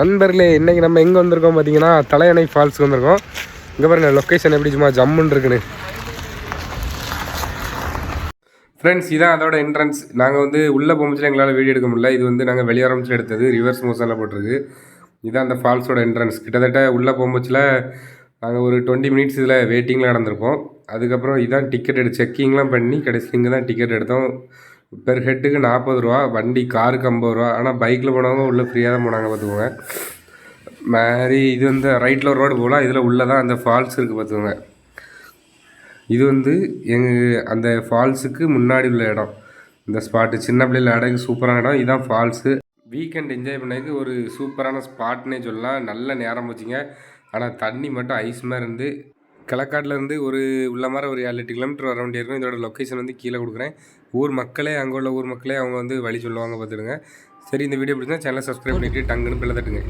நண்பர்களே, இன்றைக்கி நம்ம எங்கே வந்திருக்கோம் பார்த்தீங்கன்னா தலையணை ஃபால்ஸுக்கு வந்திருக்கோம். இங்கே பாருங்க லொக்கேஷன் எப்படி சும்மா ஜம்முன்னு இருக்குன்னு. ஃப்ரெண்ட்ஸ், இதான் அதோட என்ட்ரன்ஸ். நாங்கள் வந்து உள்ளே போகும்போது எங்களால் வீடியோ எடுக்க முடியல. இது வந்து நாங்கள் வெளியாரம்பிச்சு எடுத்தது, ரிவர்ஸ் மோஷனில் போட்டிருக்கு. இதுதான் அந்த ஃபால்ஸோட என்ட்ரன்ஸ். கிட்டத்தட்ட உள்ளே போகும்போதுல நாங்கள் ஒரு 20 மினிட்ஸ் இதில் வெயிட்டிங்கில் நடந்திருப்போம். அதுக்கப்புறம் இதான் டிக்கெட் செக்கிங்லாம் பண்ணி கடைசி இங்கே தான் டிக்கெட் எடுத்தோம். பெர் ஹெட்டுக்கு 40 ரூபா, வண்டி காருக்கு 50 ரூபா. ஆனால் பைக்கில் போனவங்க உள்ளே ஃப்ரீயாக தான் போனாங்க பார்த்துக்கோங்க. மாதிரி இது வந்து ரைட்டில் ஒரு ரோடு போகலாம். இதில் உள்ளே தான் அந்த ஃபால்ஸ் இருக்குது பார்த்துக்கோங்க. இது வந்து அந்த ஃபால்ஸுக்கு முன்னாடி உள்ள இடம். இந்த ஸ்பாட்டு சின்ன பிள்ளைகள் இடத்துக்கு சூப்பரான இடம். இதுதான் ஃபால்ஸு. வீக்கெண்ட் என்ஜாய் பண்ணதுக்கு ஒரு சூப்பரான ஸ்பாட்னே சொல்லலாம். நல்ல நேரம் போச்சுங்க. ஆனால் தண்ணி மட்டும் ஐஸ் மாதிரி இருந்து களக்காட்டிலேருந்து ஒரு உள்ள மாதிரி ஒரு 7-8 கிலோமீட்டர் வர வேண்டிய இருக்கும். இதோட லொக்கேஷன் வந்து கீழே கொடுக்குறேன். அங்கே உள்ள ஊர் மக்களே அவங்க வந்து வழி சொல்லுவாங்க பார்த்துடுங்க. சரி, இந்த வீடியோ பிடிச்சா சேனலை சப்ஸ்கிரைப் பண்ணிவிட்டு டங்குன்னு பிள்ளை தட்டுங்க.